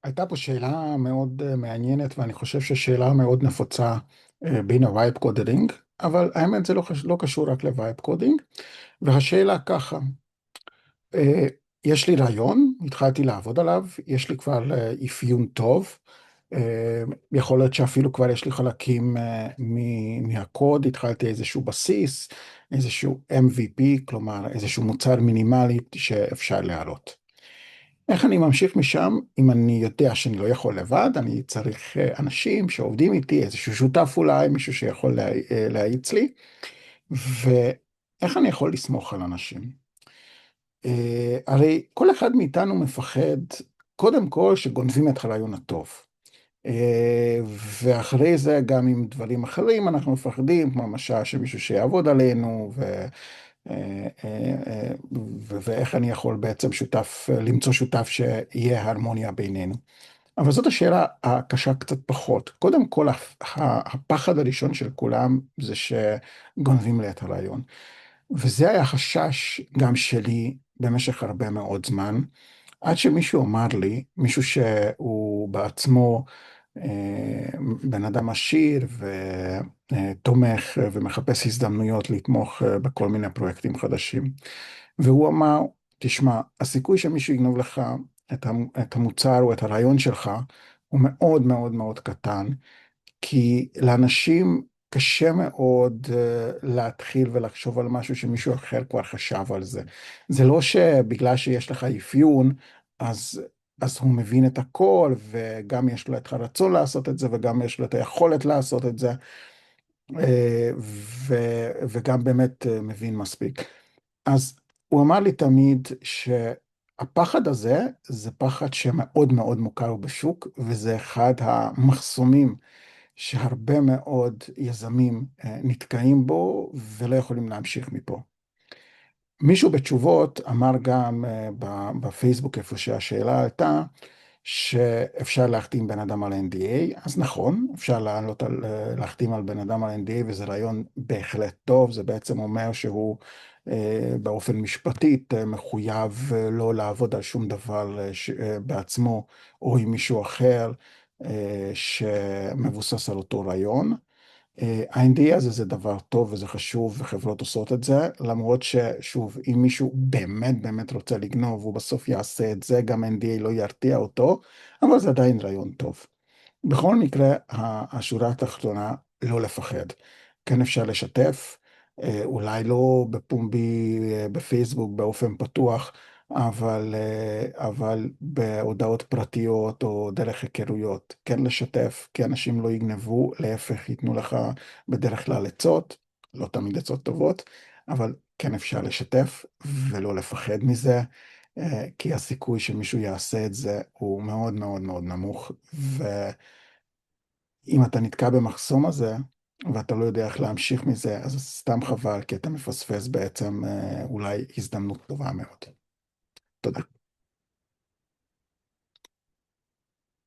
הייתה פה שאלה מאוד מעניינת, ואני חושב ששאלה מאוד נפוצה בין הווייב קודרינג, אבל האמת זה לא קשור רק לווייב קודינג, והשאלה ככה, אה, יש לי רעיון, התחלתי לעבוד עליו, יש לי כבר אפיון טוב, יכול להיות שאפילו כבר יש לי חלקים מהקוד, התחלתי איזשהו בסיס, איזשהו MVP, כלומר איזשהו מוצר מינימלי שאפשר להעלות. איך אני ממשיך משם, אם אני יודע שאני לא יכול לבד, אני צריך אנשים שעובדים איתי, איזשהו שותף אולי, מישהו שיכול להאיץ לי, ואיך אני יכול לסמוך על אנשים? הרי כל אחד מאיתנו מפחד, קודם כל שגונבים את הרעיון הטוב. ואחרי זה גם עם דברים אחרים אנחנו מפחדים, כמו למשל שמישהו שיעבוד עלינו, ואיך אני יכול בעצם למצוא שותף שיהיה הרמוניה בינינו. אבל זאת השאלה הקשה קצת פחות. קודם כל, הפחד הראשון של כולם זה שגונבים לי את הרעיון. וזה היה חשש גם שלי במשך הרבה מאוד זמן, עד שמישהו אמר לי, מישהו שהוא בעצמו בן אדם עשיר ותומך ומחפש הזדמנויות לתמוך בכל מיני פרויקטים חדשים. והוא אמר, תשמע, הסיכוי שמישהו יגנוב לך את המוצר או את הרעיון שלך הוא מאוד מאוד מאוד קטן, כי לאנשים קשה מאוד להתחיל ולחשוב על משהו שמישהו אחר כבר חשב על זה. זה לא שבגלל שיש לך אפיון, אז הוא מבין את הכל, וגם יש לו את הרצון לעשות את זה, וגם יש לו את היכולת לעשות את זה, וגם באמת מבין מספיק. אז הוא אמר לי תמיד שהפחד הזה, זה פחד שמאוד מאוד מוכר בשוק, וזה אחד המחסומים שהרבה מאוד יזמים נתקעים בו ולא יכולים להמשיך מפה. מישהו בתשובות אמר גם בפייסבוק איפה שהשאלה הייתה, שאפשר להחתים בן אדם על NDA, אז נכון, אפשר להחתים על בן אדם על NDA, וזה רעיון בהחלט טוב, זה בעצם אומר שהוא באופן משפטית מחויב לא לעבוד על שום דבר בעצמו, או עם מישהו אחר שמבוסס על אותו רעיון. ה-NDA הזה זה דבר טוב וזה חשוב וחברות עושות את זה, למרות ששוב, אם מישהו באמת באמת רוצה לגנוב, הוא בסוף יעשה את זה, גם NDA לא ירתיע אותו, אבל זה עדיין רעיון טוב. בכל מקרה, השורה התחתונה, לא לפחד. כן אפשר לשתף, אולי לא בפומבי, בפייסבוק, באופן פתוח, אבל בהודעות פרטיות או דרך היכרויות, כן לשתף, כי אנשים לא יגנבו, להפך ייתנו לך בדרך כלל עצות, לא תמיד עצות טובות, אבל כן אפשר לשתף ולא לפחד מזה, כי הסיכוי שמישהו יעשה את זה הוא מאוד מאוד מאוד נמוך, אם אתה נתקע במחסום הזה, ואתה לא יודע איך להמשיך מזה, אז סתם חבל, כי אתה מפספס בעצם אולי הזדמנות טובה מאוד. תודה.